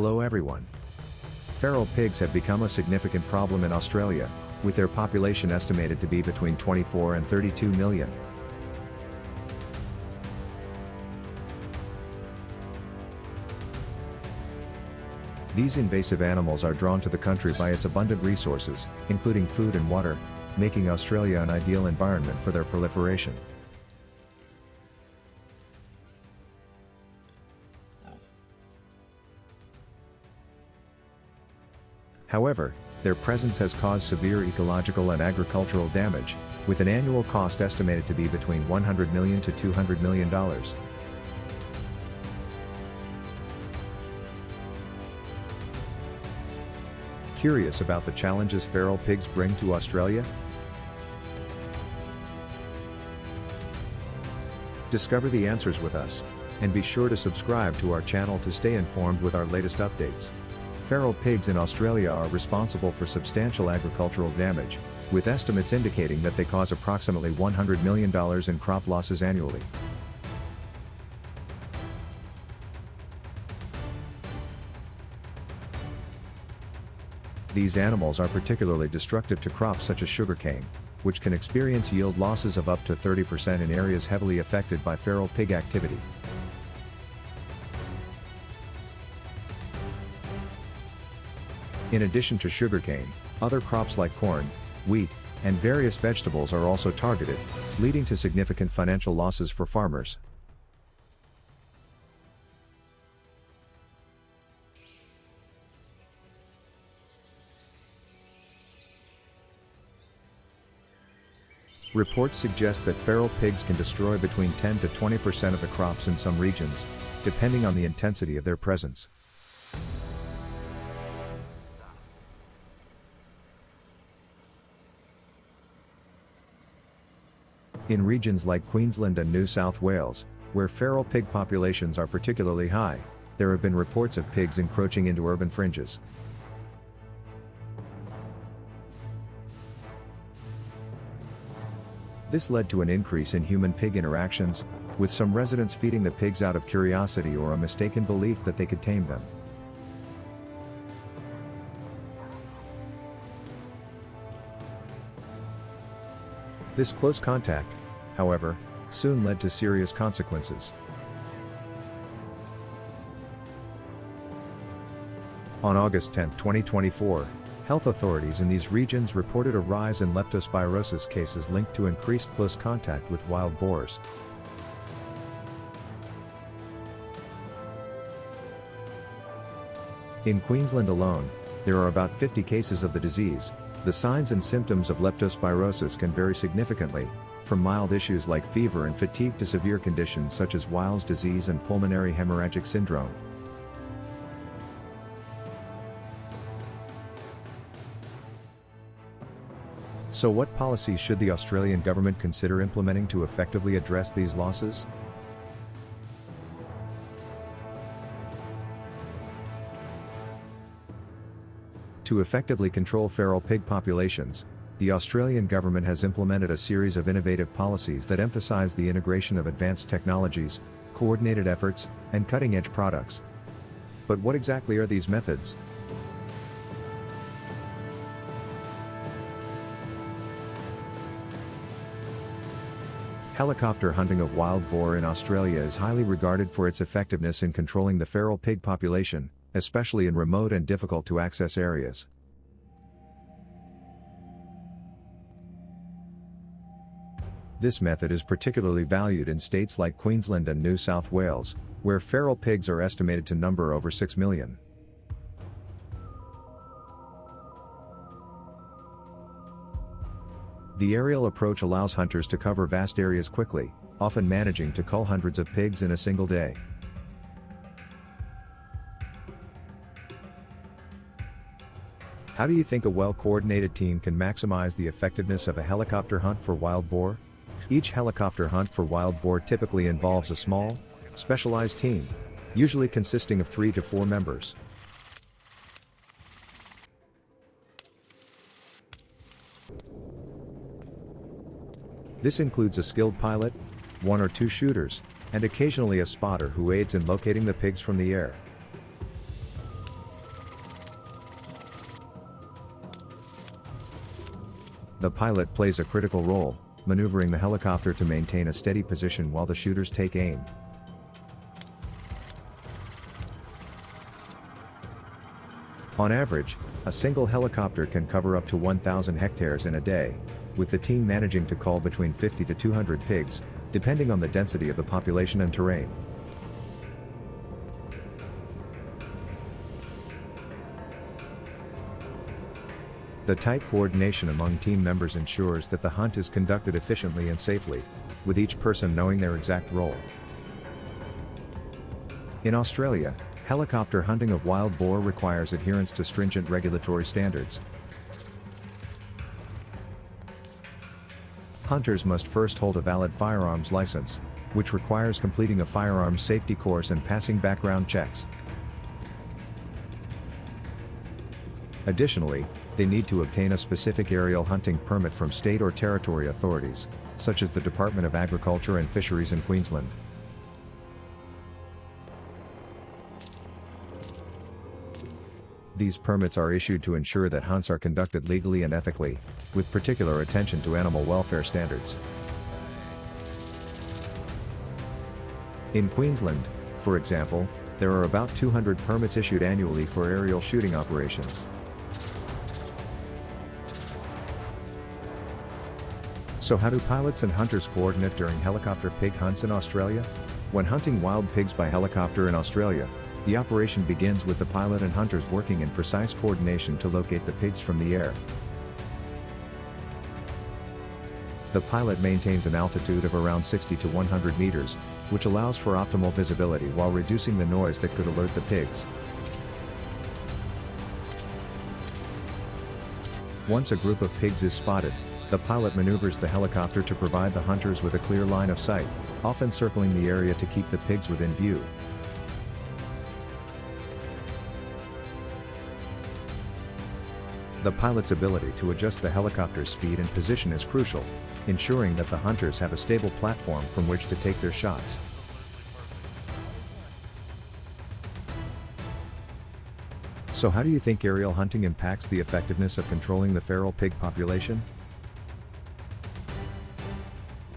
Hello everyone. Feral pigs have become a significant problem in Australia, with their population estimated to be between 24 and 32 million. These invasive animals are drawn to the country by its abundant resources, including food and water, making Australia an ideal environment for their proliferation. However, their presence has caused severe ecological and agricultural damage, with an annual cost estimated to be between $100 million to $200 million. Curious about the challenges feral pigs bring to Australia? Discover the answers with us, and be sure to subscribe to our channel to stay informed with our latest updates. Feral pigs in Australia are responsible for substantial agricultural damage, with estimates indicating that they cause approximately $100 million in crop losses annually. These animals are particularly destructive to crops such as sugarcane, which can experience yield losses of up to 30% in areas heavily affected by feral pig activity. In addition to sugarcane, other crops like corn, wheat, and various vegetables are also targeted, leading to significant financial losses for farmers. Reports suggest that feral pigs can destroy between 10 to 20% of the crops in some regions, depending on the intensity of their presence. In regions like Queensland and New South Wales, where feral pig populations are particularly high, there have been reports of pigs encroaching into urban fringes. This led to an increase in human-pig interactions, with some residents feeding the pigs out of curiosity or a mistaken belief that they could tame them. This close contact, however, soon led to serious consequences. On August 10, 2024, health authorities in these regions reported a rise in leptospirosis cases linked to increased close contact with wild boars. In Queensland alone, there are about 50 cases of the disease. The signs and symptoms of leptospirosis can vary significantly, from mild issues like fever and fatigue to severe conditions such as Weil's disease and pulmonary hemorrhagic syndrome. So what policies should the Australian government consider implementing to effectively address these losses? To effectively control feral pig populations, the Australian government has implemented a series of innovative policies that emphasize the integration of advanced technologies, coordinated efforts, and cutting-edge products. But what exactly are these methods? Helicopter hunting of wild boar in Australia is highly regarded for its effectiveness in controlling the feral pig population, especially in remote and difficult-to-access areas. This method is particularly valued in states like Queensland and New South Wales, where feral pigs are estimated to number over 6 million. The aerial approach allows hunters to cover vast areas quickly, often managing to cull hundreds of pigs in a single day. How do you think a well-coordinated team can maximize the effectiveness of a helicopter hunt for wild boar? Each helicopter hunt for wild boar typically involves a small, specialized team, usually consisting of 3 to 4 members. This includes a skilled pilot, 1 or 2 shooters, and occasionally a spotter who aids in locating the pigs from the air. The pilot plays a critical role, maneuvering the helicopter to maintain a steady position while the shooters take aim. On average, a single helicopter can cover up to 1,000 hectares in a day, with the team managing to cull between 50 to 200 pigs, depending on the density of the population and terrain. The tight coordination among team members ensures that the hunt is conducted efficiently and safely, with each person knowing their exact role. In Australia, helicopter hunting of wild boar requires adherence to stringent regulatory standards. Hunters must first hold a valid firearms license, which requires completing a firearms safety course and passing background checks. Additionally, they need to obtain a specific aerial hunting permit from state or territory authorities, such as the Department of Agriculture and Fisheries in Queensland. These permits are issued to ensure that hunts are conducted legally and ethically, with particular attention to animal welfare standards. In Queensland, for example, there are about 200 permits issued annually for aerial shooting operations. So how do pilots and hunters coordinate during helicopter pig hunts in Australia? When hunting wild pigs by helicopter in Australia, the operation begins with the pilot and hunters working in precise coordination to locate the pigs from the air. The pilot maintains an altitude of around 60 to 100 meters, which allows for optimal visibility while reducing the noise that could alert the pigs. Once a group of pigs is spotted, the pilot maneuvers the helicopter to provide the hunters with a clear line of sight, often circling the area to keep the pigs within view. The pilot's ability to adjust the helicopter's speed and position is crucial, ensuring that the hunters have a stable platform from which to take their shots. So how do you think aerial hunting impacts the effectiveness of controlling the feral pig population?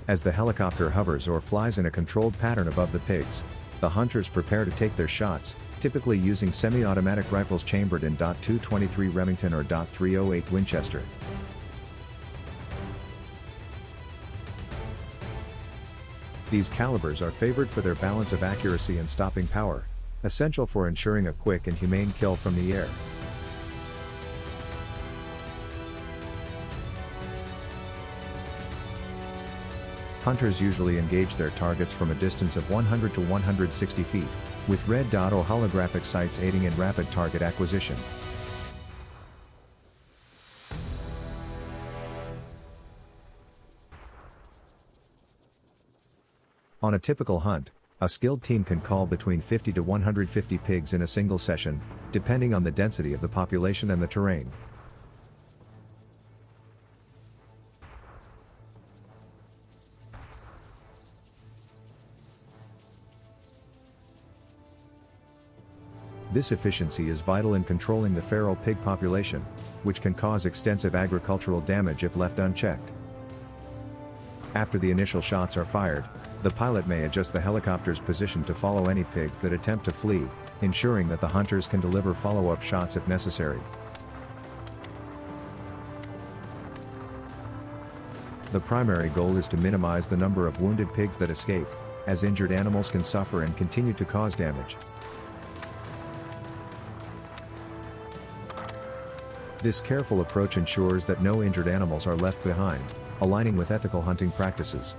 As the helicopter hovers or flies in a controlled pattern above the pigs, the hunters prepare to take their shots, typically using semi-automatic rifles chambered in .223 Remington or .308 Winchester. These calibers are favored for their balance of accuracy and stopping power, essential for ensuring a quick and humane kill from the air. Hunters usually engage their targets from a distance of 100 to 160 feet, with red dot or holographic sights aiding in rapid target acquisition. On a typical hunt, a skilled team can cull between 50 to 150 pigs in a single session, depending on the density of the population and the terrain. This efficiency is vital in controlling the feral pig population, which can cause extensive agricultural damage if left unchecked. After the initial shots are fired, the pilot may adjust the helicopter's position to follow any pigs that attempt to flee, ensuring that the hunters can deliver follow-up shots if necessary. The primary goal is to minimize the number of wounded pigs that escape, as injured animals can suffer and continue to cause damage. This careful approach ensures that no injured animals are left behind, aligning with ethical hunting practices.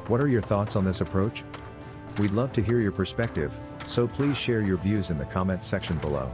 What are your thoughts on this approach? We'd love to hear your perspective, so please share your views in the comments section below.